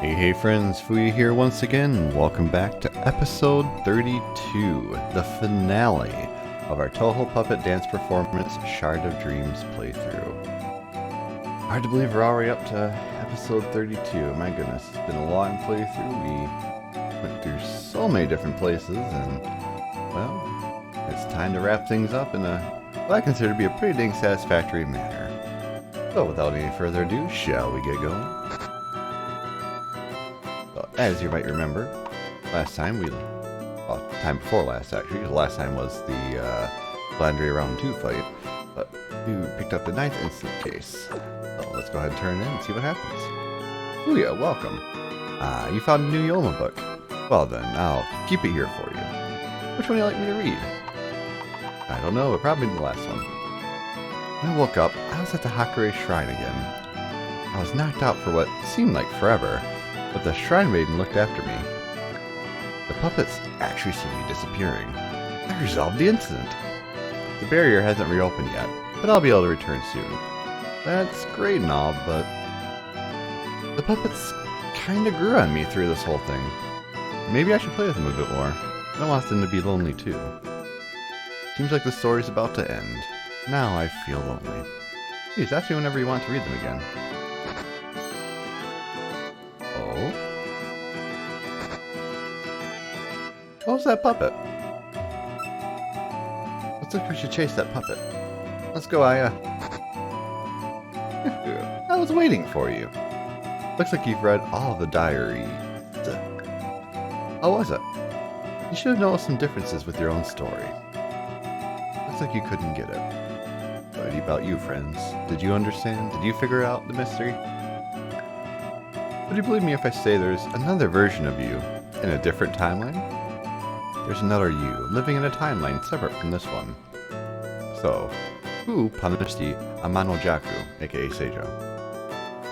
Hey friends, Fuya here once again. Welcome back to episode 32, the finale of our Touhou Puppet Dance Performance Shard of Dreams playthrough. Hard to believe we're already up to episode 32. My goodness, it's been a long playthrough. We went through so many different places and, well, it's time to wrap things up in what I consider to be a pretty dang satisfactory manner. So without any further ado, shall we get going? As you might remember, last time time before last actually, the last time was the Landry round 2 fight, but you picked up the 9th instant case. So let's go ahead and turn it in and see what happens. Fuya, welcome. You found a new Yoma book. Well then, I'll keep it here for you. Which one would you like me to read? I don't know, but probably the last one. When I woke up, I was at the Hakure Shrine again. I was knocked out for what seemed like forever, but the Shrine Maiden looked after me. The puppets actually seem to be disappearing. I resolved the incident. The barrier hasn't reopened yet, but I'll be able to return soon. That's great and all, but the puppets kinda grew on me through this whole thing. Maybe I should play with them a bit more. I don't want them to be lonely too. Seems like the story's about to end. Now I feel lonely. Please ask me whenever you want to read them again. What was that puppet? Looks like we should chase that puppet. Let's go, Aya. I was waiting for you. Looks like you've read all of the diary. How was it? You should have noticed some differences with your own story. Looks like you couldn't get it. What about you, friends? Did you understand? Did you figure out the mystery? Would you believe me if I say there's another version of you in a different timeline? There's another you, living in a timeline separate from this one. So, who punished the Amanojaku, aka Seijo?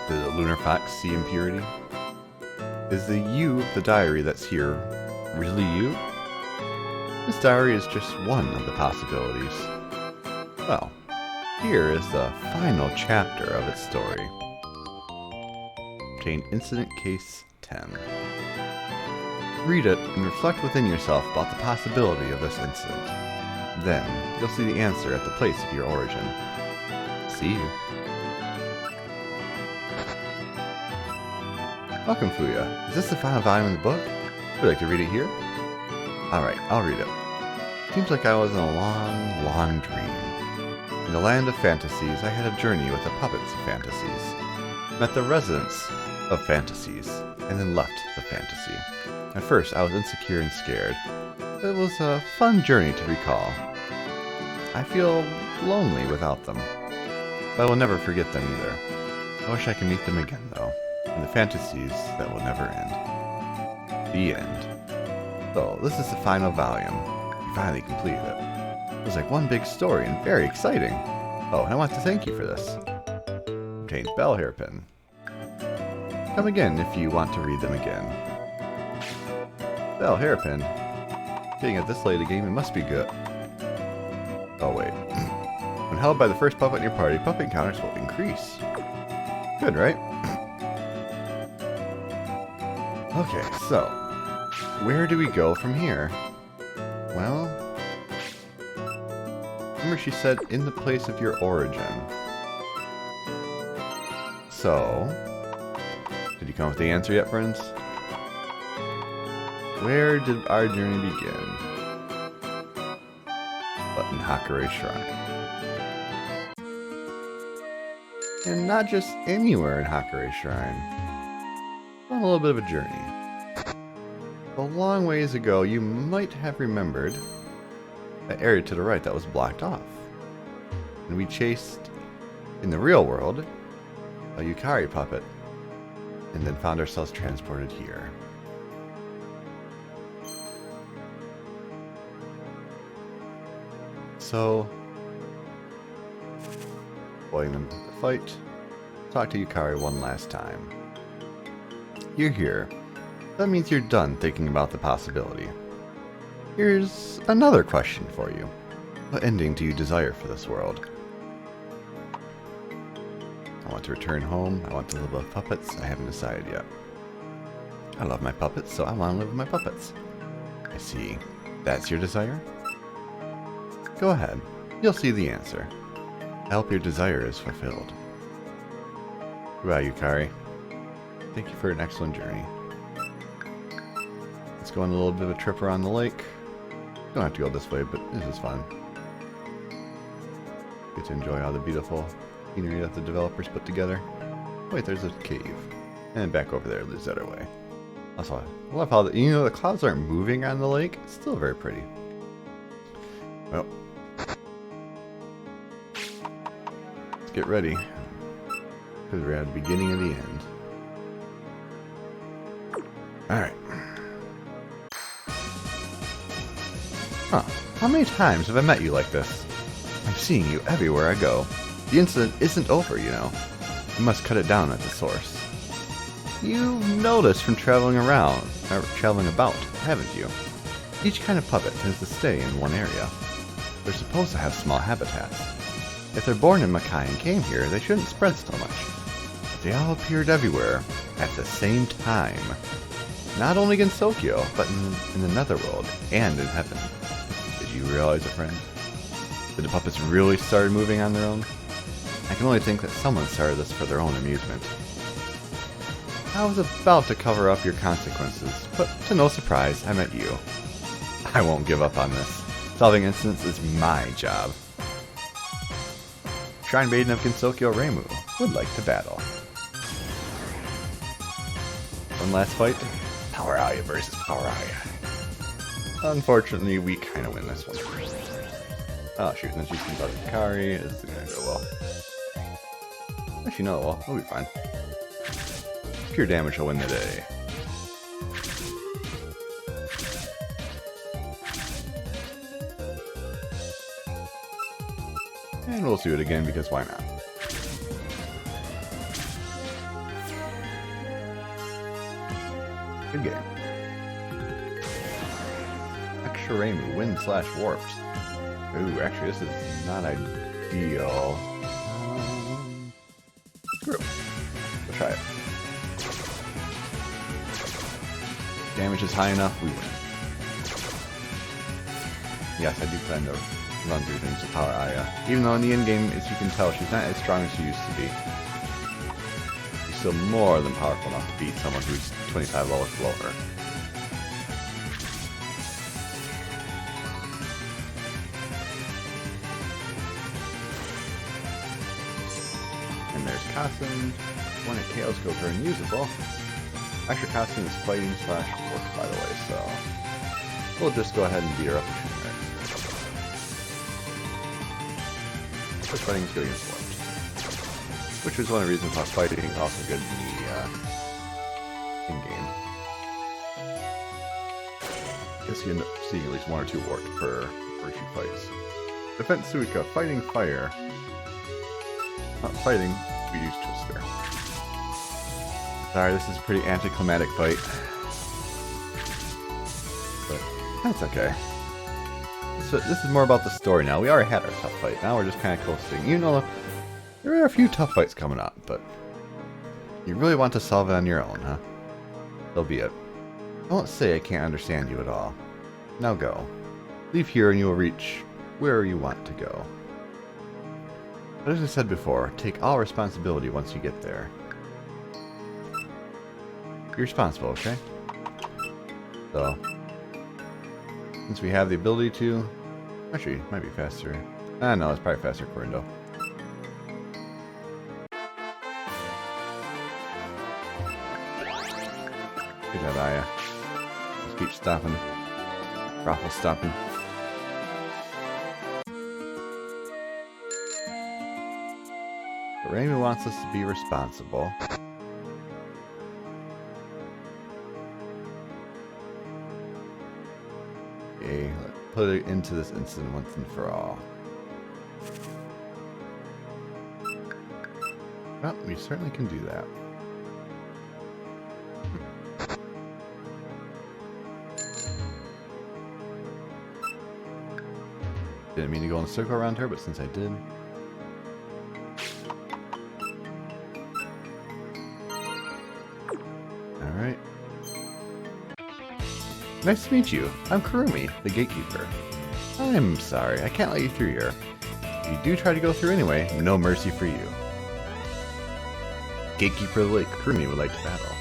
Did the Lunar Fox see impurity? Is the you of the diary that's here really you? This diary is just one of the possibilities. Well, here is the final chapter of its story. Obtain Incident Case 10. Read it and reflect within yourself about the possibility of this incident. Then, you'll see the answer at the place of your origin. See you. Welcome, Fuya. Is this the final volume of the book? Would you like to read it here? Alright, I'll read it. Seems like I was in a long, long dream. In the land of fantasies, I had a journey with the puppets of fantasies. Met the residents of fantasies, and then left the fantasy. At first, I was insecure and scared. It was a fun journey to recall. I feel lonely without them, but I will never forget them either. I wish I could meet them again, though, in the fantasies that will never end. The end. So, this is the final volume. We finally completed it. It was like one big story and very exciting. Oh, and I want to thank you for this. Obtained Bell Hairpin. Come again if you want to read them again. Bell Hairpin. Getting at this late a game, it must be good. Oh wait. When held by the first puppet in your party, puppet encounters will increase. Good, right? Okay, so where do we go from here? Well, remember she said in the place of your origin. So, did you come up with the answer yet, friends? Where did our journey begin? But in Hakure Shrine. And not just anywhere in Hakure Shrine. On a little bit of a journey. A long ways ago, you might have remembered that area to the right that was blocked off. And we chased, in the real world, a Yukari puppet, and then found ourselves transported here. So, avoiding them the fight, talk to Yukari one last time. You're here. That means you're done thinking about the possibility. Here's another question for you. What ending do you desire for this world? I want to return home. I want to live with puppets. I haven't decided yet. I love my puppets, so I want to live with my puppets. I see. That's your desire? Go ahead. You'll see the answer. I hope your desire is fulfilled. Goodbye, Yukari. Thank you for an excellent journey. Let's go on a little bit of a trip around the lake. Don't have to go this way, but this is fun. Get to enjoy all the beautiful scenery that the developers put together. Wait, there's a cave. And back over there, there's the other way. Also, I love how the clouds aren't moving on the lake. It's still very pretty. Well, let's get ready. Because we're at the beginning of the end. Alright. Huh. How many times have I met you like this? I'm seeing you everywhere I go. The incident isn't over, you know. I must cut it down at the source. You've noticed from traveling about, haven't you? Each kind of puppet tends to stay in one area. They're supposed to have small habitats. If they're born in Makai and came here, they shouldn't spread so much. But they all appeared everywhere at the same time. Not only in Gensokyo, but in the netherworld and in heaven. Did you realize it, friend? Did the puppets really start moving on their own? I can only think that someone started this for their own amusement. I was about to cover up your consequences, but to no surprise, I met you. I won't give up on this. Solving incidents is my job. Shrine Maiden of Gensokyo Reimu would like to battle. One last fight. Power Aya versus Power Aya. Unfortunately, we kind of win this one. Oh shoot, and then she's going to Yukari. This is going to go well. Actually, no, well, we'll be fine. Pure damage will win the day. And we'll do it again because why not? Good game. Extra Reimu, wind/warped. Ooh, actually this is not ideal. Screw it. We'll try it. Damage is high enough, we win. Yes, I do plan to run through things with Power Aya. Even though in the endgame, as you can tell, she's not as strong as she used to be. She's still more than powerful enough to beat someone who's 25 levels below her. And there's Kassen. One at Chaos Scope are unusable. Extra Kassen is fighting/work, by the way, so we'll just go ahead and beat her up in 2 minutes. First fighting is good against warped, which is one of the reasons why fighting is also good in the in-game. I guess you end up seeing at least 1 or 2 warped per few fights. Defense Suika, fighting fire. Not fighting, we use Twister. Sorry, this is a pretty anticlimactic fight. But that's okay. So this is more about the story now. We already had our tough fight. Now we're just kind of coasting. You know, there are a few tough fights coming up, but you really want to solve it on your own, huh? So be it. I won't say I can't understand you at all. Now go. Leave here and you will reach where you want to go. But as I said before, take all responsibility once you get there. You're responsible, okay? So, since we have the ability to... Actually, it might be faster. Ah, no, it's probably faster for Indo. Good job, Aya. Just keep stopping. Raffle stopping. But Reimu wants us to be responsible. Okay, let's put it into this incident once and for all. Well, we certainly can do that. Didn't mean to go in a circle around her, but since I did. Alright. Nice to meet you. I'm Kurumi, the gatekeeper. I'm sorry, I can't let you through here. If you do try to go through anyway, no mercy for you. Gatekeeper of the Lake, Kurumi would like to battle.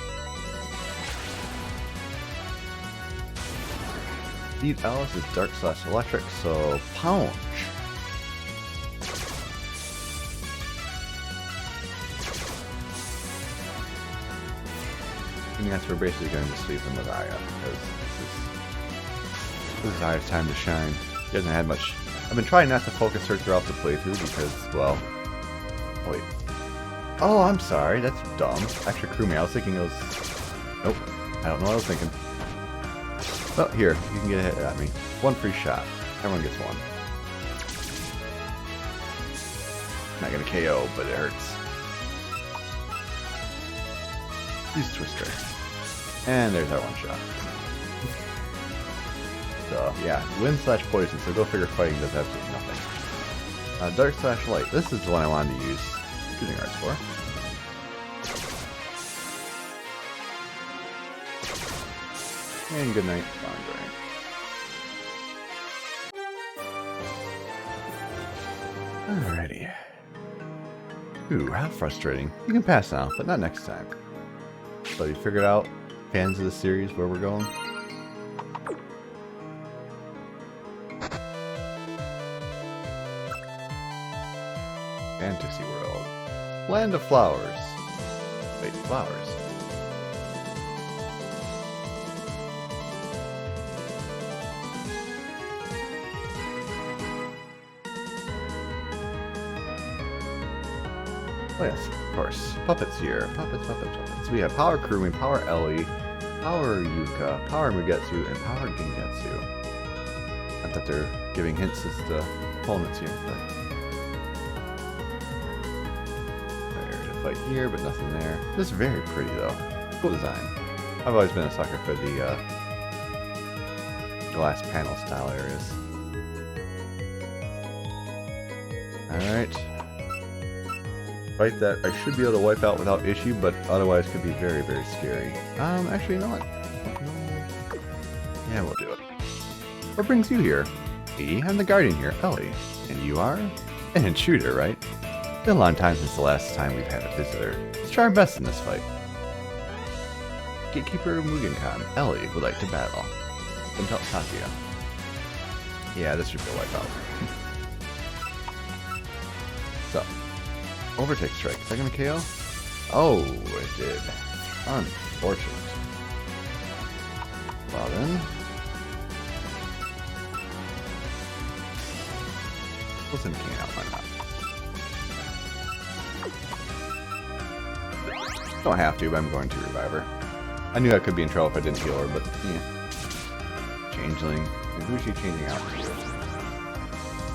Speed Alice is dark/electric, so punch. I guess we're basically going to sleep in with Aya, because this is Aya's time to shine. She hasn't had much. I've been trying not to focus her throughout the playthrough because, well, wait. Oh, I'm sorry, that's dumb. Actually, Kurumi, I was thinking it was. Nope, I don't know what I was thinking. Oh, here, you can get a hit at me. One free shot. Everyone gets one. Not gonna KO, but it hurts. Use Twister. And there's our one shot. So, yeah, wind/poison, so go figure fighting does absolutely nothing. Dark/light. This is the one I wanted to use shooting arts for. And good night, Foundry. Alrighty. Ooh, how frustrating. You can pass now, but not next time. So you figured out, fans of the series, where we're going? Fantasy World. Land of Flowers. Wait, flowers. Oh yes, of course. Puppets here. Puppets. We have Power Kurumi, Power Ellie, Power Yuka, Power Mugetsu, and Power Gengetsu. Not that they're giving hints as to opponents here, but... There's a fight here, but nothing there. This is very pretty, though. Cool design. I've always been a sucker for the glass panel style areas. Alright. Fight that I should be able to wipe out without issue, but otherwise could be very, very scary. Actually, you know what? Yeah, we'll do it. What brings you here? Me, I'm the guardian here, Ellie. And you are? An intruder, right? Been a long time since the last time we've had a visitor. Let's try our best in this fight. Gatekeeper Mugenkan, Ellie would like to battle. Then tell Sakia. Yeah, this should be a wipeout. So. Overtake strike. Is that gonna KO? Oh, it did. Unfortunate. Well then. We'll send King out, why not? Don't have to, but I'm going to revive her. I knew I could be in trouble if I didn't heal her, but yeah. Changeling. And who is she changing out to?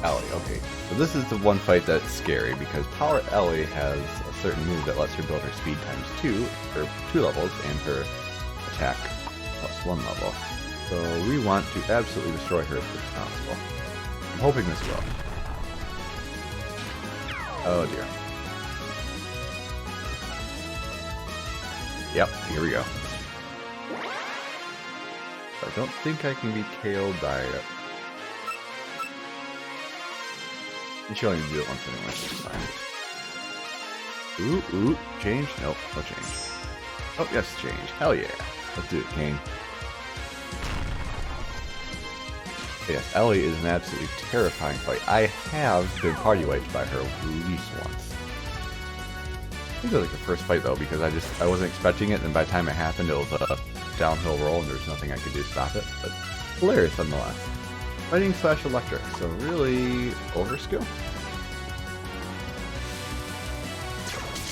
Ellie, okay. So this is the one fight that's scary because Power Ellie has a certain move that lets her build her speed times 2 for 2 levels and her attack plus 1 level. So we want to absolutely destroy her as quick as possible. I'm hoping this will. Oh dear. Yep, here we go. I don't think I can be KO'd by it. You should only do it once anyway, so it's fine. Ooh, change? Nope, no change. Oh, yes, change. Hell yeah. Let's do it, Kane. Yes, Ellie is an absolutely terrifying fight. I have been party wiped by her at least once. I think it was like the first fight though, because I wasn't expecting it, and by the time it happened, it was a downhill roll, and there was nothing I could do to stop it. But hilarious nonetheless. Fighting/electric, so really overskill.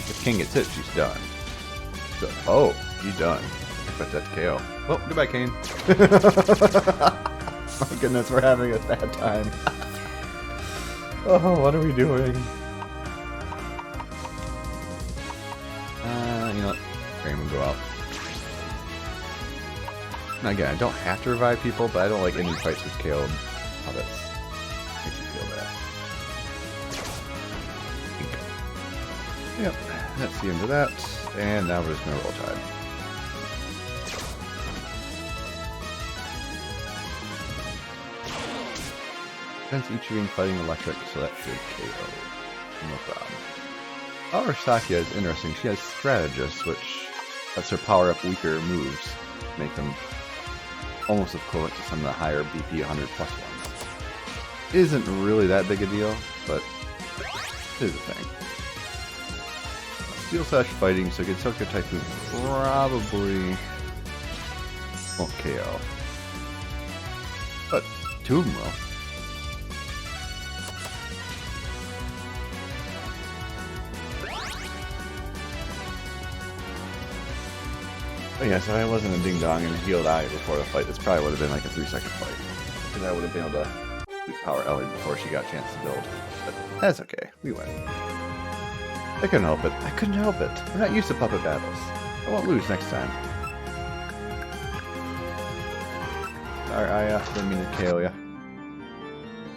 If King gets hit, she's done. So, oh, she's done. Expect that to KO. Oh, goodbye, Kane. Oh goodness, we're having a bad time. Oh, what are we doing? You know what? Frame will go out. Now again, I don't have to revive people, but I don't like any fights with KO'd puppets. Makes you feel bad. Yep, that's the end of that. And now we're just gonna roll tide. Since each being fighting electric, so that should KO. No problem. Our Sakia is interesting. She has Strategist, which lets her power up weaker moves, make them almost equivalent to some of the higher BP 100 plus ones. Isn't really that big a deal, but it is a thing. Steel Slash fighting, so Gensokyo Typhoon probably won't KO. But two of them will. Oh yeah, so I wasn't a ding-dong and a healed eye before the fight. This probably would have been like a 3-second fight. Because I would have been able to power Ellie before she got a chance to build. But that's okay. We win. I couldn't help it. I couldn't help it. We're not used to puppet battles. I won't lose next time. Sorry, I didn't mean to KO ya.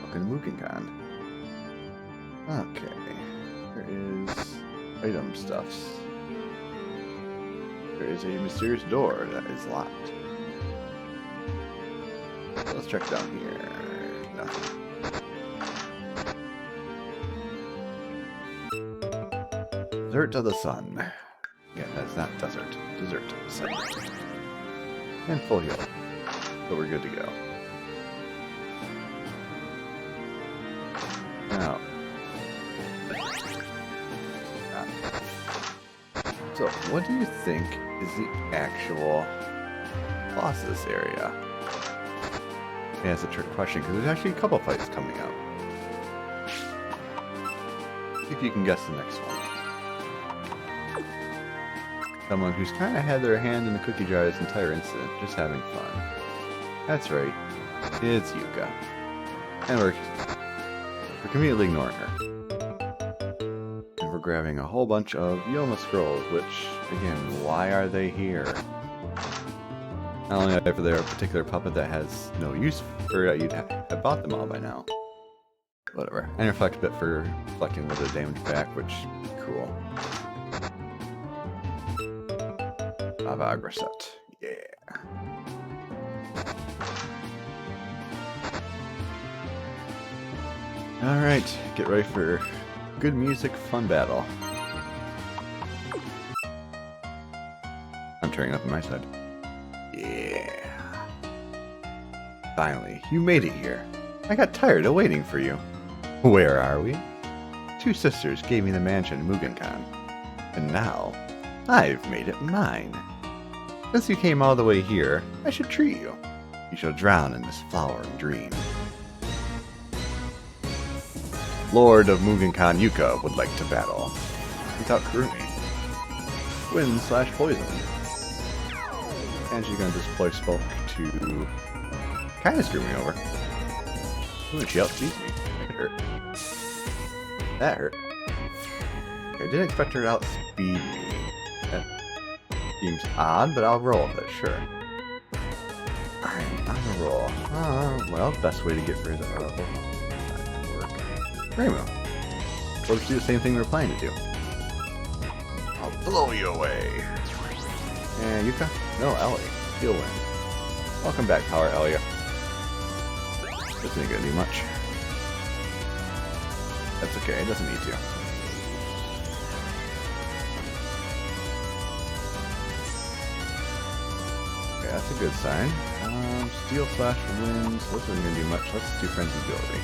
Fucking Mugenkan. Okay. There is item stuffs. There is a mysterious door that is locked. So let's check down here. Nothing. Desert of the Sun. Yeah, that's not desert. Desert of the Sun. And full heal. So we're good to go. Now. So, what do you think is the actual boss of this area? Yeah, it's a trick question, because there's actually a couple fights coming up. See if you can guess the next one. Someone who's kind of had their hand in the cookie jar this entire incident, just having fun. That's right, it's Yuka. And we're conveniently ignoring her. And we're grabbing a whole bunch of Yoma scrolls, which, again, why are they here? Not only are they for their particular puppet that has no use for you'd have bought them all by now. Whatever. And reflect a bit for reflecting a little bit of damage back, which is cool. Avagra set. Yeah. Alright, get ready for good music, fun battle. I'm turning up on my side. Yeah. Finally, you made it here. I got tired of waiting for you. Where are we? Two sisters gave me the mansion in Mugenkan. And now, I've made it mine. Since you came all the way here, I should treat you. You shall drown in this flowering dream. Lord of Mugenkan Yuka would like to battle. Without Kurumi. Wind/poison. And she's gonna deploy Spoke to kinda screw me over. Ooh, she outspeeds me. That could hurt. That hurt. Okay, I didn't expect her to outspeed me. That seems odd, but I'll roll with it, sure. I'm on a roll. Well, best way to get rid of her. Rainbow. Well, let's do the same thing we were planning to do. I'll blow you away. And Yuka? No, Ellie. He'll win. Welcome back, Power Elia. This ain't gonna do much. That's okay, it doesn't need to. Okay, that's a good sign. Steel/wind. This isn't gonna do much. Let's do Frenzy Ability.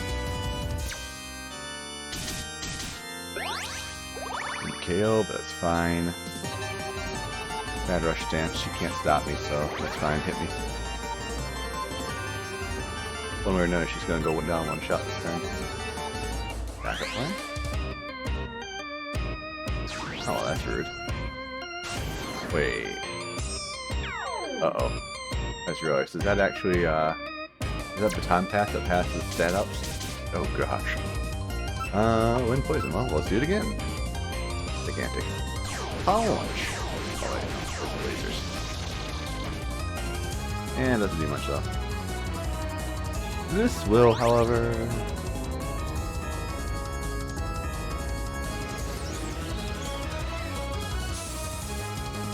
KO, but it's fine. Bad rush stance, she can't stop me, so that's fine, hit me. One way or another, she's gonna go down one shot this time. Backup plan? Oh, that's rude. Wait. Uh-oh. I just realized, is that actually, is that baton pass that passes stat ups? Oh gosh. Wind poison, well, let's do it again. Gigantic. Punch! Oh, wait, those are lasers. And doesn't do much though. This will, however...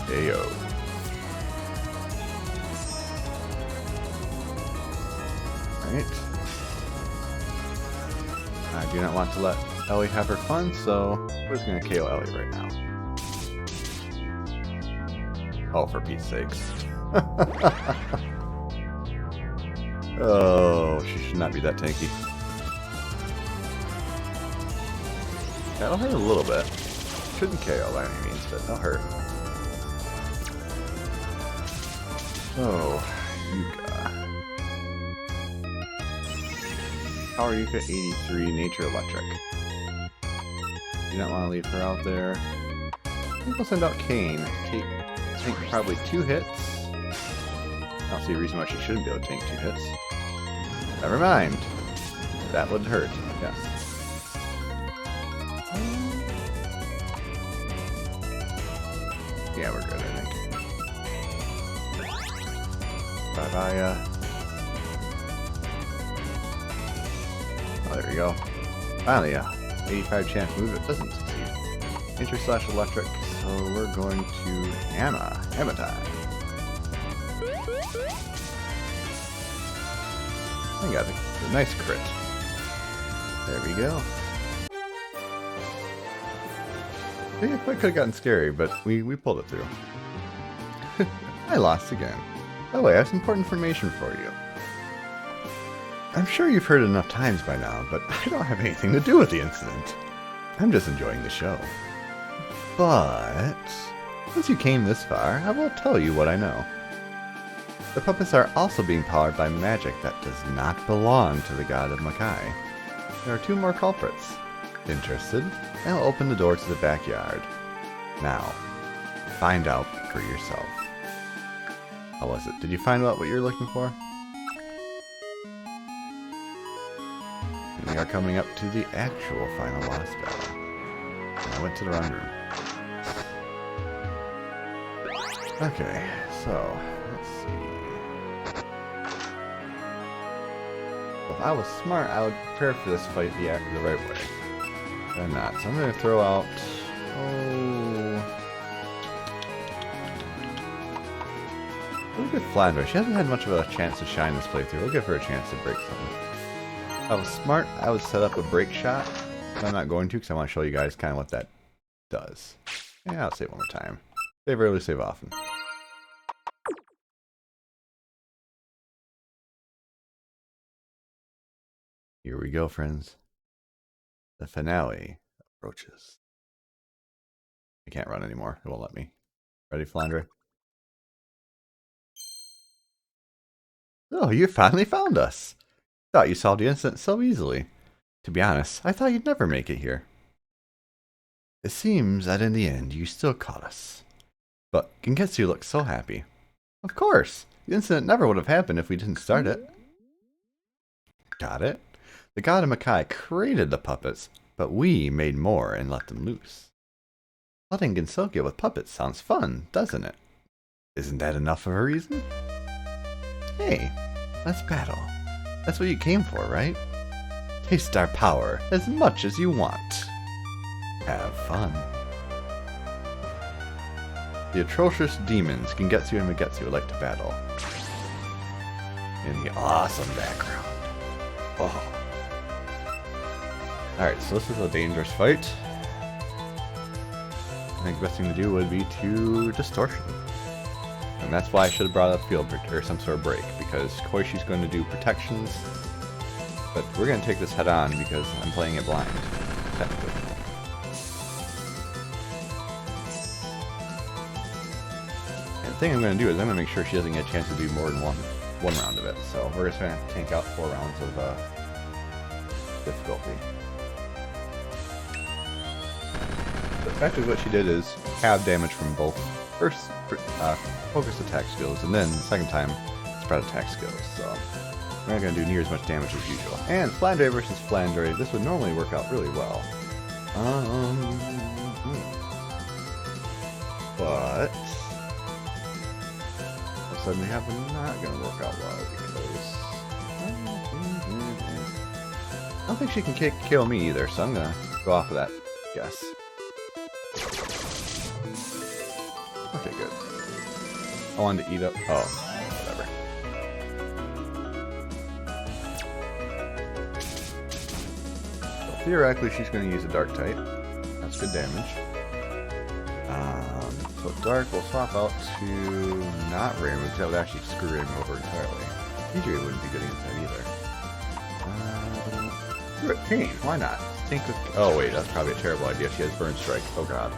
Ayo. Alright. do not want to let Ellie have her fun, so we're just going to KO Ellie right now. Oh, for Pete's sakes. Oh, she should not be that tanky. That'll hurt a little bit. Shouldn't KO by any means, but that'll hurt. So, Yuka. Power Yuka 83, Nature Electric. Do not want to leave her out there. I think we'll send out Kane. Take probably 2 hits. I don't see a reason why she shouldn't be able to tank 2 hits. Never mind. That would hurt, yes. Yeah, we're good, I think. Bye-bye, oh, there we go. Finally, 85 chance move. It doesn't succeed. Nature / electric. So we're going to Hammer time. I got a nice crit. There we go. I think it could have gotten scary, but we pulled it through. I lost again. By the way, I have some important information for you. I'm sure you've heard it enough times by now, but I don't have anything to do with the incident. I'm just enjoying the show. But since you came this far, I will tell you what I know. The puppets are also being powered by magic that does not belong to the god of Makai. There are 2 more culprits. Interested? I'll open the door to the backyard. Now, find out for yourself. How was it? Did you find out what you're looking for? And we are coming up to the actual final boss battle. I went to the wrong room. Okay, so let's see. If I was smart, I would prepare for this fight the right way. But I'm not, so I'm going to throw out... We'll get Flandre. She hasn't had much of a chance to shine this playthrough. We'll give her a chance to break something. If I was smart, I would set up a break shot. But I'm not going to because I want to show you guys kind of what that does. Yeah, I'll say it one more time. Save early, save often. Here we go, friends. The finale approaches. I can't run anymore. It won't let me. Ready, Flandre? Oh, you finally found us. Thought you solved the incident so easily. To be honest, I thought you'd never make it here. It seems that in the end, you still caught us. But Gensokyo looks so happy. Of course! The incident never would have happened if we didn't start it. Got it? The god of Makai created the puppets, but we made more and let them loose. Flooding Gensokyo with puppets sounds fun, doesn't it? Isn't that enough of a reason? Hey, let's battle. That's what you came for, right? Taste our power as much as you want. Have fun. The atrocious demons Gensokyo and Magetsu like to battle. In the awesome background. Oh. Alright, so this is a dangerous fight. I think the best thing to do would be to distortion. And that's why I should have brought up field or some sort of break, because Koishi's going to do protections. But we're going to take this head on because I'm playing it blind. Technically. And the thing I'm going to do is I'm going to make sure she doesn't get a chance to do more than one round of it. So we're just going to have to tank out 4 rounds of difficulty. But effectively what she did is have damage from both first focus attack skills, and then the second time spread attack skills. So we're not going to do near as much damage as usual. And Flandre versus Flandre, this would normally work out really well. But all of a sudden we have not going to work out well because I don't think she can kill me either. So I'm going to go off of that guess. Okay, good. I wanted to eat up. Oh, whatever. So theoretically she's going to use a dark type. That's good damage. So dark will swap out to not Rainbow, because that would actually screw Rainbow over entirely. EJ wouldn't be good against that either. Pain, why not? Tank with, oh wait, that's probably a terrible idea. She has Burn Strike. Oh god.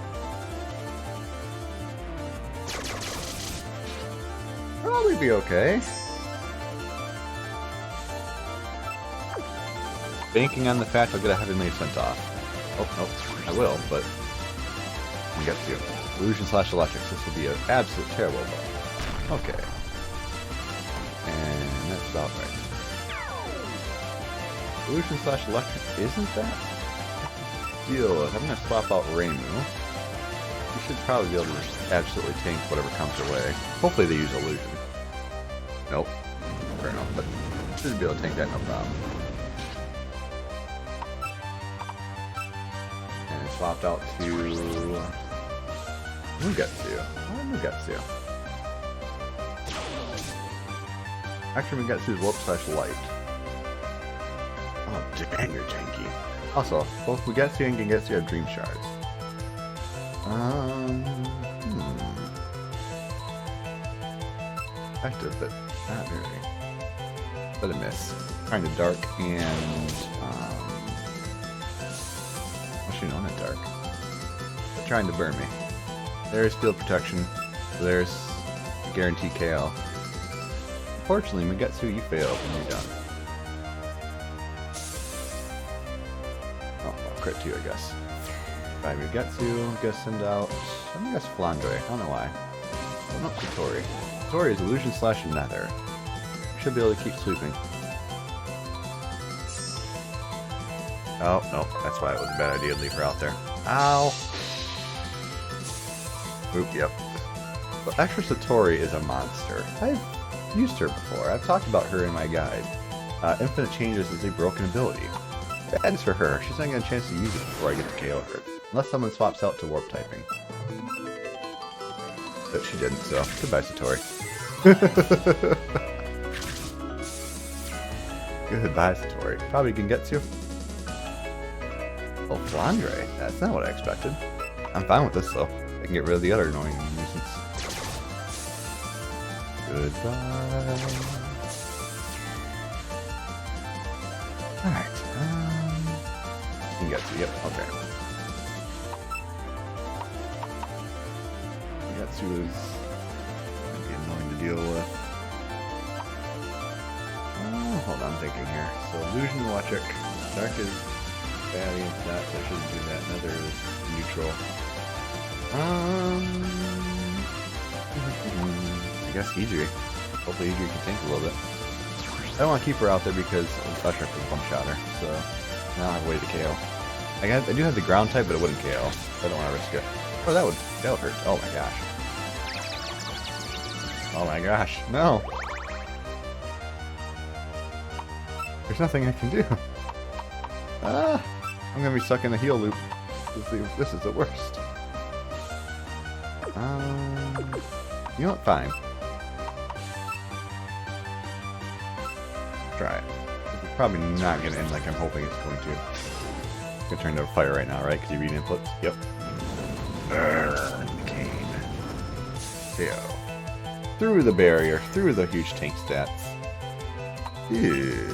Probably be okay. Banking on the fact I'll get a heavy mace sent off. Oh, no, I will, but we get to. Illusion slash electrics. This will be an absolute terrible blow. Okay. And that's about right. Illusion slash electric isn't that? Deal with. I'm going to swap out Reimu. You should probably be able to just absolutely tank whatever comes your way. Hopefully they use illusion. Nope. Fair enough, but should be able to tank that no problem. And swapped out to Mugetsu. Oh, Mugetsu. Actually, Mugetsu's Warp slash Light. Oh, dang, you're janky. Also, both Mugetsu and Gengetsu have Dream Shards. Effective, but not very. But a miss. Trying to dark and actually no, not dark. But trying to burn me. There's field protection. There's guaranteed KO. Unfortunately, Mugetsu, you failed and you're done. Oh, well, crit 2, I guess. By Mugetsu, guess send out. I'm gonna guess Flandre. I don't know why. Oh, no, Satori. Satori is illusion slash nether. Should be able to keep sweeping. Oh, no, that's why it was a bad idea to leave her out there. Ow! Oop, yep. But Extra Satori is a monster. I've used her before. I've talked about her in my guide. Infinite Changes is a broken ability. Bad is for her. She's not getting a chance to use it before I get to KO her. Unless someone swaps out to Warp typing. But she didn't, so goodbye, Satori. Goodbye, Satori. Probably Gengetsu. Oh, Flandre. That's not what I expected. I'm fine with this, though. I can get rid of the other annoying nuisance. Goodbye. Alright, Gengetsu, yep, okay. Gengetsu is gonna be annoying to deal with. Hold on, I'm thinking here. So, Illusion, Electric. Dark is bad against that, so I shouldn't do that. Another is neutral. I guess Idri. Hopefully Idri can tank a little bit. I don't want to keep her out there because Electric was one shot her, so now I have a way to KO. I do have the ground type, but it wouldn't KO. So I don't want to risk it. Oh, that would hurt. Oh my gosh. Oh my gosh. No. There's nothing I can do. I'm gonna be stuck in the heal loop. This is the worst. You know what? Fine. Try it. This is probably not gonna end like I'm hoping it's going to. It's gonna turn into a fire right now, right? Because you read inputs. Yep. Burn, Cane. KO. Through the barrier, through the huge tank stats. Ew.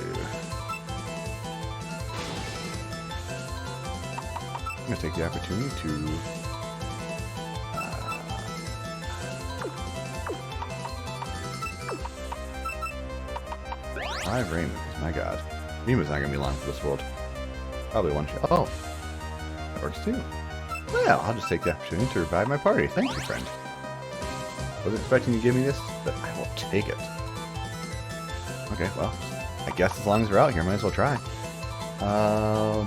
I'm going to take the opportunity to five Reimus. My god. Reimus not going to be long for this world. Probably one shot. Oh. That works too. Well, I'll just take the opportunity to revive my party. Thank you, friend. Wasn't expecting you to give me this, but I will take it. Okay, well, I guess as long as we're out here, might as well try.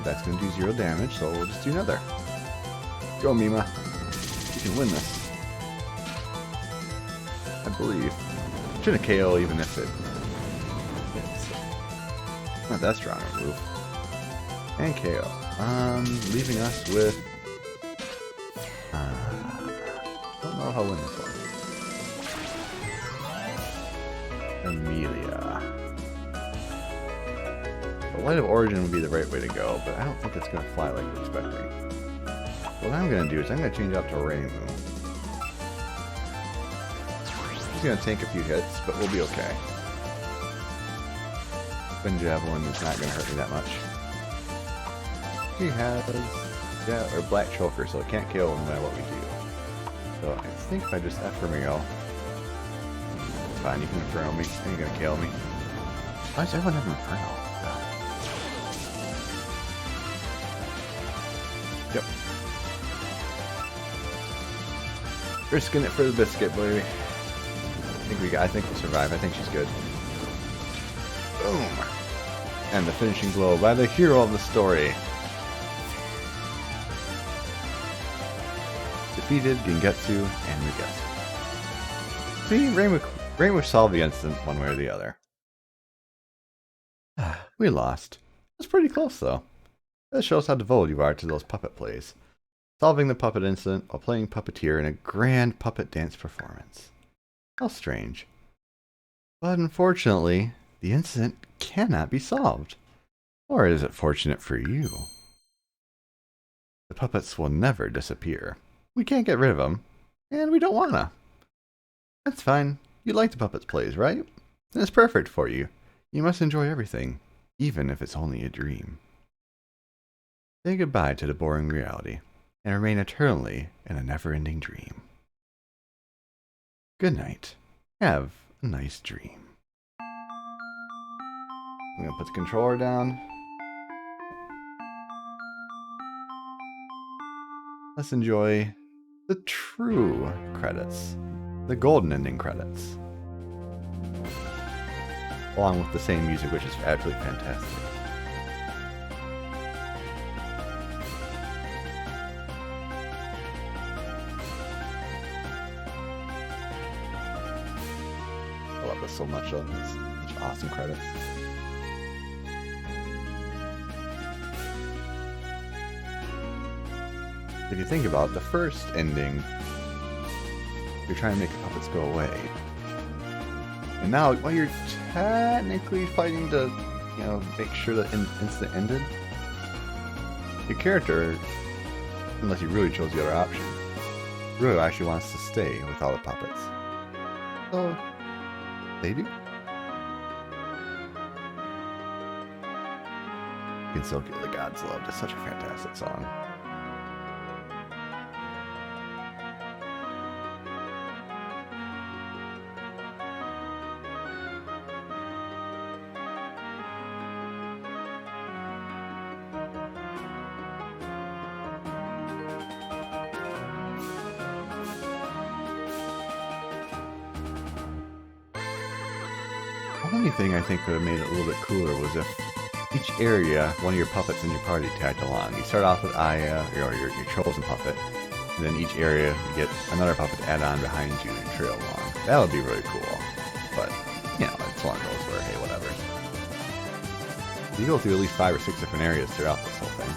That's going to do 0 damage, so we'll just do another. Go, Mima. You can win this. I believe. Shouldn't KO even if it's not that strong a move. And KO. Leaving us with... don't know how to win this one. Amelia. The light of origin would be the right way to go, but I don't think it's going to fly like we're expecting. What I'm going to do is I'm going to change out to Reimu. He's going to tank a few hits, but we'll be okay. Twin Javelin is not going to hurt me that much. He has or Black Choker, so it can't KO no matter what we do. So I think if I just F-Ramio, it's fine, you can Inferno me, and you're going to kill me. Why does everyone have Inferno? Yep. Risking it for the biscuit, baby. I think we'll survive. I think she's good. Boom! And the finishing blow by the hero of the story. Defeated Gengetsu and Mugetsu. See, Reimu solved the incident one way or the other. We lost. It was pretty close, though. This shows how devoted you are to those puppet plays. Solving the puppet incident while playing puppeteer in a grand puppet dance performance. How strange. But unfortunately, the incident cannot be solved. Or is it fortunate for you? The puppets will never disappear. We can't get rid of them, and we don't wanna. That's fine. You like the puppets plays, right? And it's perfect for you. You must enjoy everything, even if it's only a dream. Say goodbye to the boring reality, and remain eternally in a never-ending dream. Good night. Have a nice dream. I'm gonna put the controller down. Let's enjoy the true credits. The golden ending credits. Along with the same music, which is absolutely fantastic. I love this so much, though. It's such awesome credits. If you think about it, the first ending, you're trying to make the puppets go away. And now, while you're technically fighting to, make sure the incident ended, your character, unless you really chose the other option, really actually wants to stay with all the puppets. So, they do. Gensokyo, the Gods Loved is such a fantastic song. The only thing I think would have made it a little bit cooler was if each area, one of your puppets in your party tagged along. You start off with Aya, or your chosen puppet, and then each area you get another puppet to add on behind you and trail along. That would be really cool. But, it's one of those where, hey, whatever. You go through at least 5 or 6 different areas throughout this whole thing.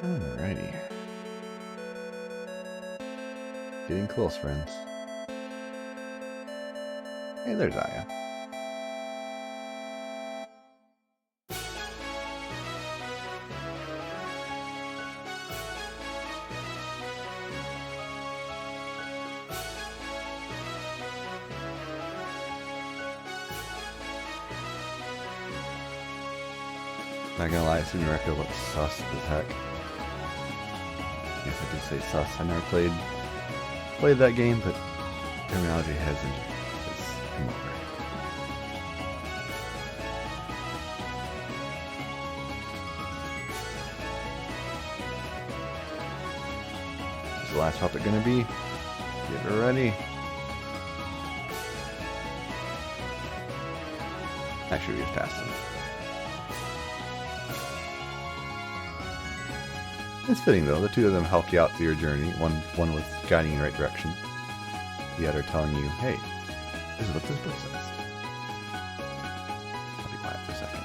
Alrighty. Getting close, friends. Hey, there's Aya. Not gonna lie, it's Record looks sus as heck. I guess I did say sus. I never played that game, but terminology hasn't. Come over. Where's the last puppet gonna be? Get her ready. Actually, we just passed them. It's fitting though, the two of them helped you out through your journey. One was guiding you in the right direction. The other telling you, hey, this is what this book says. I'll be quiet for a second.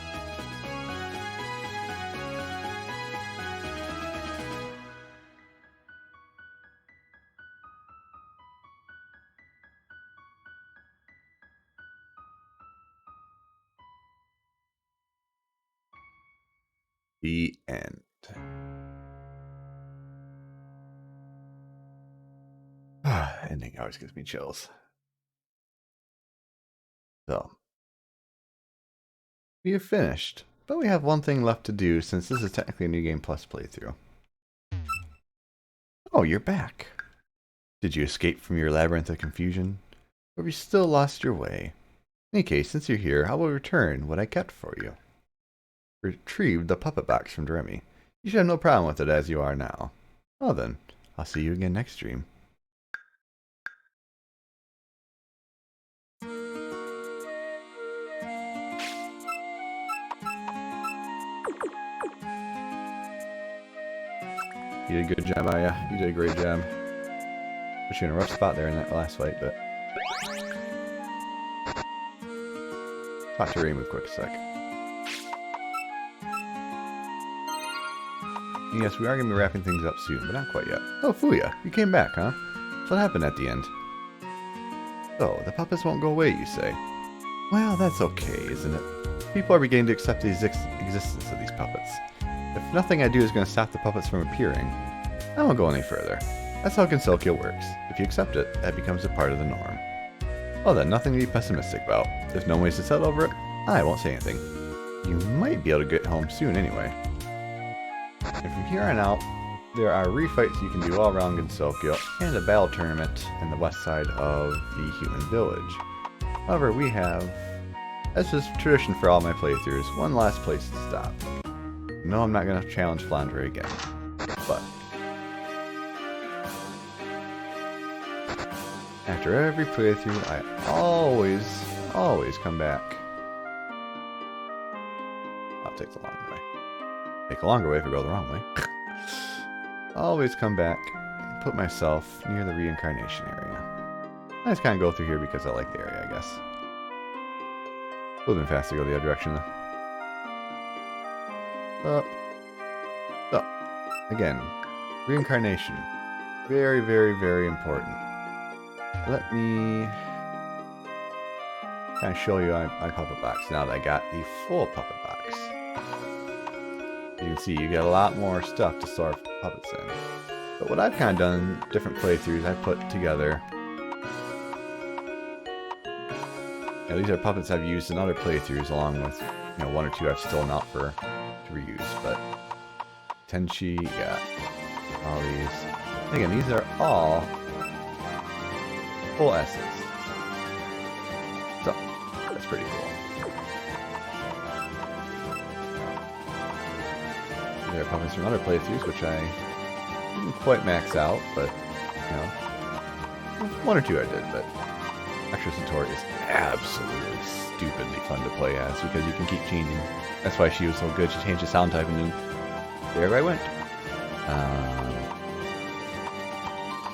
The end. Ending always gives me chills. So, we have finished, but we have one thing left to do since this is technically a New Game Plus playthrough. Oh, you're back. Did you escape from your labyrinth of confusion? Or have you still lost your way? In any case, since you're here, I will return what I kept for you. Retrieved the puppet box from Dremy. You should have no problem with it as you are now. Well then, I'll see you again next stream. You did a good job, Aya. You did a great job. Put you in a rough spot there in that last fight, but... Talk to Ray real quick a sec. And yes, we are going to be wrapping things up soon, but not quite yet. Oh, Fuya, you came back, huh? What happened at the end? Oh, the puppets won't go away, you say? Well, that's okay, isn't it? People are beginning to accept the existence of these puppets. If nothing I do is going to stop the puppets from appearing, I won't go any further. That's how Gensokyo works. If you accept it, that becomes a part of the norm. Well then, nothing to be pessimistic about. If no ways to settle over it, I won't say anything. You might be able to get home soon anyway. And from here on out, there are refights you can do all around Gensokyo, and a battle tournament in the west side of the human village. However, we have, as is tradition for all my playthroughs, one last place to stop. No, I'm not going to challenge Flandre again, but after every playthrough, I always come back. I'll take the long way. Take a longer way if I go the wrong way. Always come back and put myself near the reincarnation area. I just kind of go through here because I like the area, I guess. Would have been faster to go the other direction though. So, again, reincarnation. Very, very, very important. Let me kind of show you my puppet box now that I got the full puppet box. You can see you get a lot more stuff to store puppets in. But what I've kind of done in different playthroughs, I put together. These are puppets I've used in other playthroughs, along with one or two I've stolen out to reuse. But Tenchi, got all these. And again, these are all full S's. So that's pretty cool. There are puppets from other playthroughs, which I didn't quite max out, but one or two I did. But Extra Satori is absolutely stupidly fun to play as because you can keep changing. That's why she was so good. She changed the sound type, and then there I went.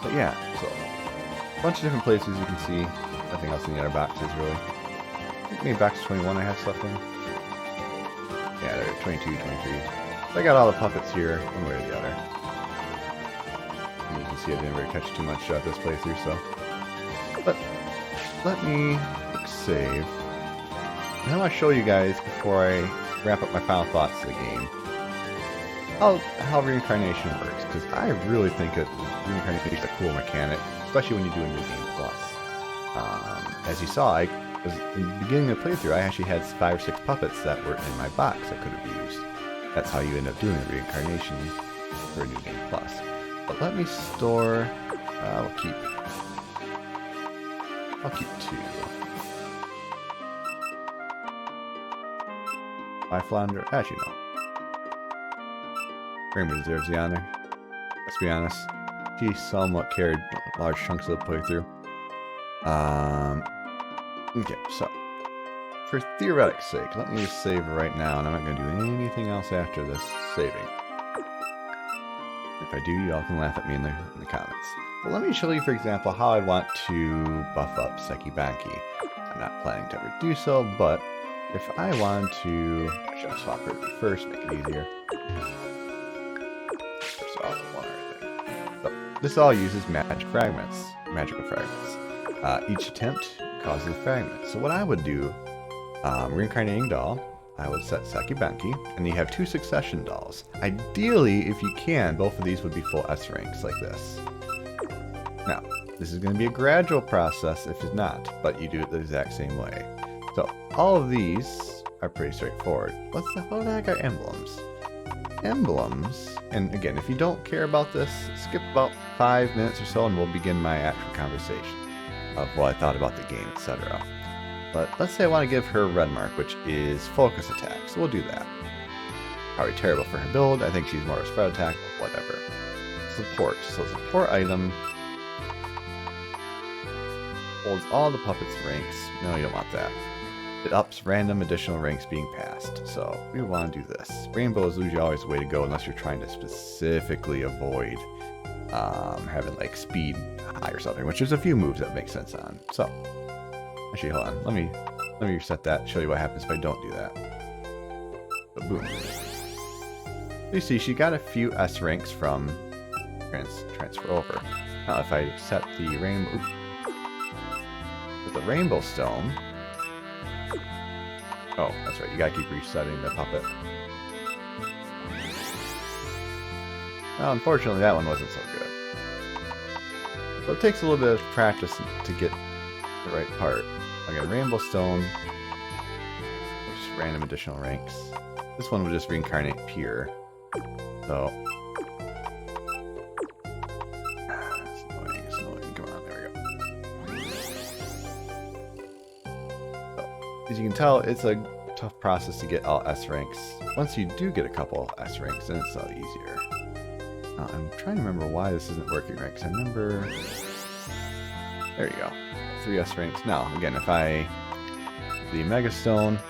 But yeah, so a bunch of different places you can see. Nothing else in the other boxes really. I think maybe box 21 I have stuff in. Yeah, there are 22, 23. So I got all the puppets here, one way or the other. And you can see I didn't really catch too much this playthrough, so. But let me save. And I want to show you guys before I wrap up my final thoughts of the game how reincarnation works, because I really think that reincarnation is a cool mechanic, especially when you do a New Game Plus. As you saw, in the beginning of the playthrough, I actually had 5 or 6 puppets that were in my box I could have used. That's how you end up doing a reincarnation for a New Game Plus. But let me store. I'll keep 2. My Flounder. Actually, no. Kramer deserves the honor. Let's be honest. He somewhat carried large chunks of the playthrough. Okay, so for theoretic's sake, let me just save right now, and I'm not going to do anything else after this saving. If I do, y'all can laugh at me in the comments. But let me show you, for example, how I'd want to buff up Sekibanki. I'm not planning to ever do so, but if I wanted to... Actually, I'll swap her first, make it easier. First off, one other thing. So, this all uses magical fragments. Each attempt causes fragments. So what I would do, reincarnating doll, I would set Sekibanki, and you have 2 succession dolls. Ideally, if you can, both of these would be full S ranks like this. Now, this is going to be a gradual process if it's not, but you do it the exact same way. So, all of these are pretty straightforward. What the heck are emblems? Emblems, and again, if you don't care about this, skip about 5 minutes or so and we'll begin my actual conversation of what I thought about the game, etc. But let's say I want to give her red mark, which is focus attack, so we'll do that. Probably terrible for her build, I think she's more of a spread attack, whatever. Support, so support item holds all the puppets' ranks. No, you don't want that. It ups random additional ranks being passed, so we want to do this. Rainbow is usually always the way to go unless you're trying to specifically avoid having like speed high or something, which there's a few moves that make sense on. So, actually, hold on. Let me reset that, show you what happens if I don't do that. So, boom. You see, she got a few S ranks from transfer over. Now, if I set the rainbow with the rainbow stone. Oh, that's right. You gotta keep resetting the puppet. Well, unfortunately, that one wasn't so good. So it takes a little bit of practice to get the right part. Again, rainbow stone. Just random additional ranks. This one would just reincarnate pure. So. It's annoying. It's annoying. Come on, there we go. So, as you can tell, it's a tough process to get all S ranks. Once you do get a couple S ranks, then it's a lot easier. I'm trying to remember why this isn't working right, because I remember... There you go. 3 S ranks. Now, again, if I... The Mega Stone...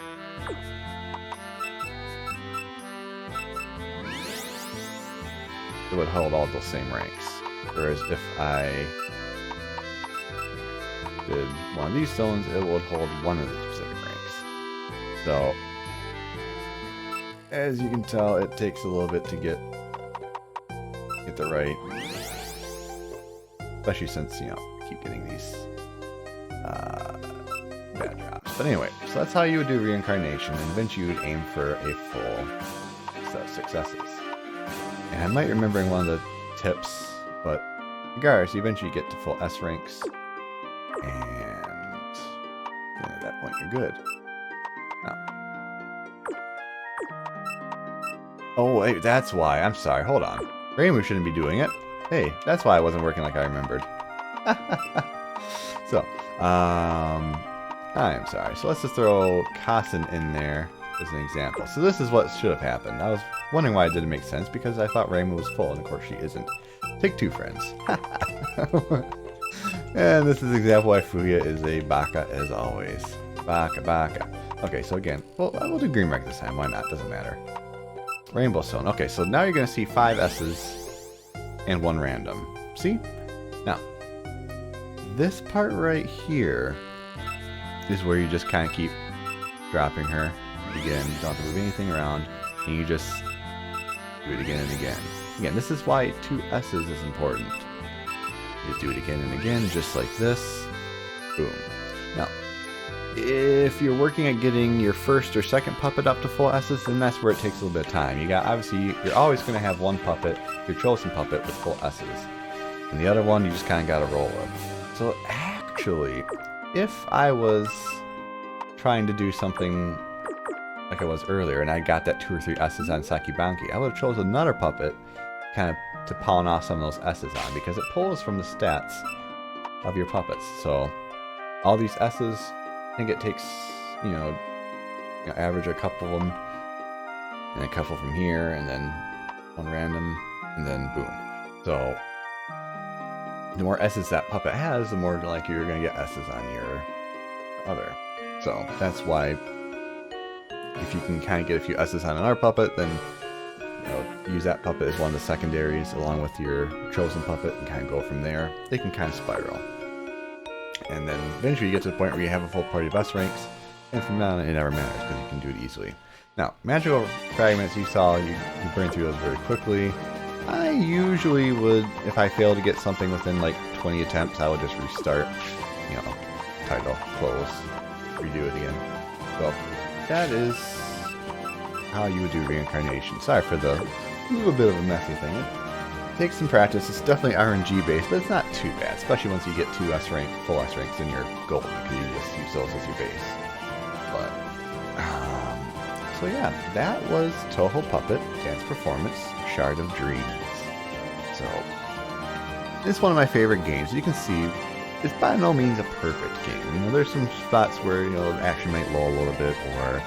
It would hold all those same ranks. Whereas if I did one of these stones, it would hold one of the specific ranks. So, as you can tell, it takes a little bit to get the right, especially since, you know, I keep getting these bad drops. But anyway, so that's how you would do reincarnation, and eventually you would aim for a full set of successes. And I might be remembering one of the tips, but regardless, you eventually get to full S ranks, and then at that point you're good. Now, oh wait, that's why. I'm sorry. Hold on. Rainbow shouldn't be doing it. Hey, that's why it wasn't working like I remembered. So, I'm sorry. So let's just throw Kassen in there as an example. So this is what should have happened. I was wondering why it didn't make sense, because I thought Rainbow was full, and of course she isn't. Take 2 friends. And this is an example why Fuya is a Baka as always. Baka. Okay, so again, well, we'll do green mark this time. Why not? Doesn't matter. Rainbow Stone. Okay, so now you're going to see 5 S's and 1 random. See? Now, this part right here is where you just kind of keep dropping her. Again, you don't have to move anything around, and you just do it again and again. Again, this is why 2 S's is important. You just do it again and again, just like this. Boom. Now, if you're working at getting your first or second puppet up to full S's, then that's where it takes a little bit of time. You got, obviously, you're always going to have one puppet, your chosen puppet, with full S's. And the other one, you just kind of got to roll with. So actually, if I was trying to do something like I was earlier, and I got that 2 or 3 S's on Sekibanki, I would have chosen another puppet kind of to pawn off some of those S's on, because it pulls from the stats of your puppets. So all these S's, I think it takes, you know, average a couple of them, and a couple from here, and then 1 random, and then boom. So the more S's that puppet has, the more likely you're going to get S's on your other. So that's why if you can kind of get a few S's on another puppet, then use that puppet as one of the secondaries along with your chosen puppet and kind of go from there. They can kind of spiral. And then eventually you get to the point where you have a full party of S ranks, and from now on it never matters because you can do it easily. Now, magical fragments, you saw, you burn through those very quickly. I usually would, if I fail to get something within like 20 attempts, I would just restart, title, close, redo it again. So that is how you would do reincarnation. Sorry for the little bit of a messy thing. It takes some practice. It's definitely RNG based, but it's not too bad, especially once you get two full S ranks in your golden, because you just use those as your base. But so yeah, that was Touhou Puppet Dance Performance Shard of Dreams. So it's one of my favorite games. You can see it's by no means a perfect game. There's some spots where action might lull a little bit, or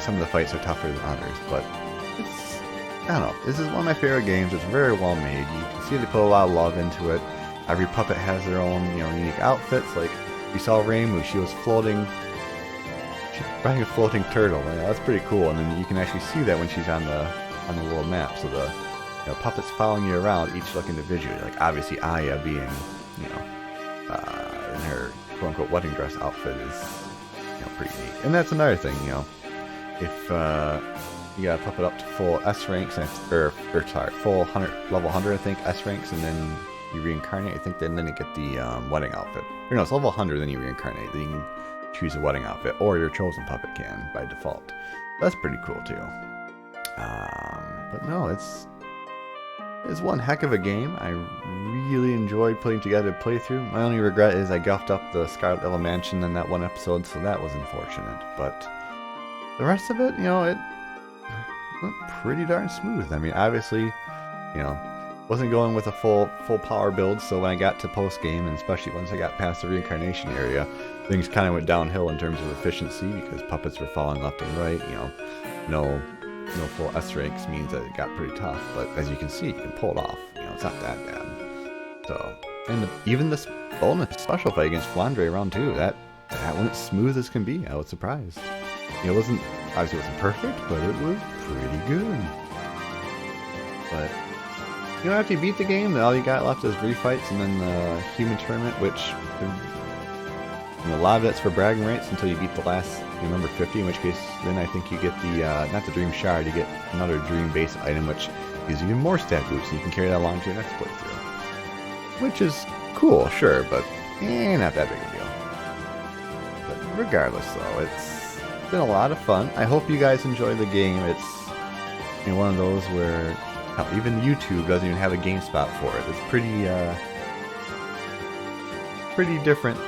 some of the fights are tougher than others, but I don't know. This is one of my favorite games. It's very well made. You can see they put a lot of love into it. Every puppet has their own, unique outfits. Like you saw Reimu, she was floating. She's riding a floating turtle. That's pretty cool. And then you can actually see that when she's on the little map. So the puppets following you around, each look individually. Like obviously Aya being, in her quote unquote wedding dress outfit is, pretty neat. And that's another thing, if you got to puppet up to full S ranks, full level 100, I think, S ranks, and then you reincarnate. I think then you get the wedding outfit. Or no, it's level 100, then you reincarnate. Then you can choose a wedding outfit, or your chosen puppet can by default. That's pretty cool too. But no, it's one heck of a game. I really enjoyed putting together a playthrough. My only regret is I guffed up the Scarlet Yellow Mansion in that one episode, so that was unfortunate. But the rest of it, it went pretty darn smooth. I mean, obviously, wasn't going with a full power build, so when I got to post game, and especially once I got past the reincarnation area, things kind of went downhill in terms of efficiency because puppets were falling left and right. No full S ranks means that it got pretty tough, but as you can see, you can pull it off. It's not that bad. So, and even this bonus special fight against Flandre round 2, that went smooth as can be. I was surprised. It wasn't perfect, but it was pretty good. But after you beat the game, all you got left is refights and then the human tournament, which a lot of that's for bragging rights until you beat the last number 50, in which case then I think you get the not the dream shard, you get another dream base item which gives you even more stat boosts, and you can carry that along to your next playthrough, which is cool, sure, but not that big a deal. But regardless, though, it's been a lot of fun. I hope you guys enjoy the game. It's one of those where even YouTube doesn't even have a game spot for it. It's pretty different,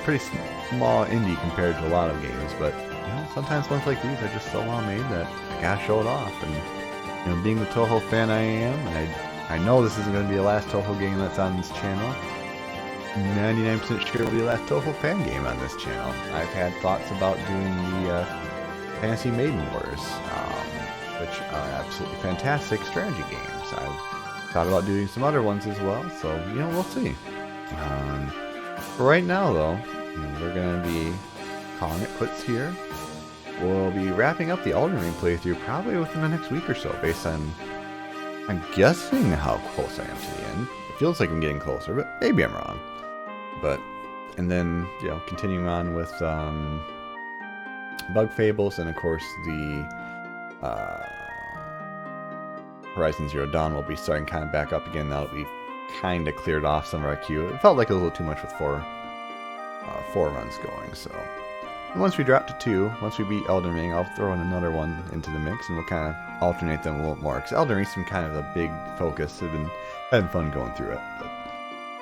pretty small indie compared to a lot of games, but sometimes ones like these are just so well made that I gotta show it off. And being the Touhou fan I am, and I know this isn't going to be the last Touhou game that's on this channel. 99% sure it'll be the last Touhou fan game on this channel. I've had thoughts about doing the Fantasy Maiden Wars, which are absolutely fantastic strategy games. I've thought about doing some other ones as well, so we'll see. For right now, though, we're going to be calling it quits here. We'll be wrapping up the Elden Ring playthrough probably within the next week or so, based on, I'm guessing, how close I am to the end. It feels like I'm getting closer, but maybe I'm wrong. And then, continuing on with Bug Fables, and of course the Horizon Zero Dawn will be starting kind of back up again now that we've kind of cleared off some of our queue. It felt like a little too much with four runs going, so. And once we drop to 2, once we beat Elden Ring, I'll throw in another one into the mix, and we'll kind of alternate them a little more, because Elden Ring's been kind of a big focus. I've been having fun going through it. But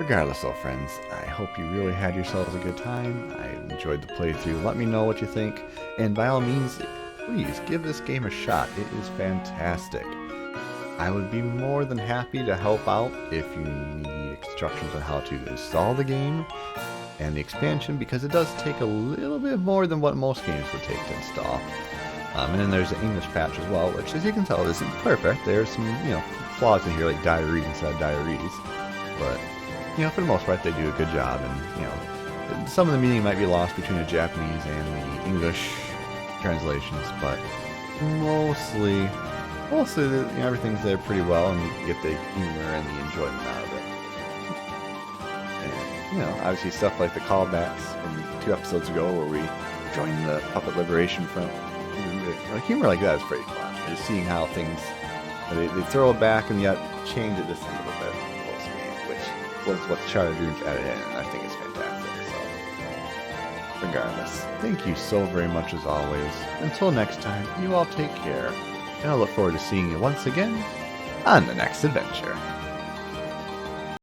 regardless, though, friends, I hope you really had yourselves a good time. I enjoyed the playthrough. Let me know what you think, and by all means, please give this game a shot. It is fantastic. I would be more than happy to help out if you need instructions on how to install the game and the expansion, because it does take a little bit more than what most games would take to install. And then there's the English patch as well, which, as you can tell, isn't perfect. There's some, flaws in here, like diaries instead of diaries. But, for the most part, they do a good job, and, some of the meaning might be lost between the Japanese and the English translations, but mostly everything's there pretty well, and you get the humor and the enjoyment out of it. And, obviously stuff like the callbacks from 2 episodes ago where we joined the Puppet Liberation Front. Humor like that is pretty fun. Just seeing how things, they throw it back and yet change it just a little bit, which was what the Shattered Dreams added in, and I think it's fantastic. So, regardless, thank you so very much as always. Until next time, you all take care, and I look forward to seeing you once again on the next adventure.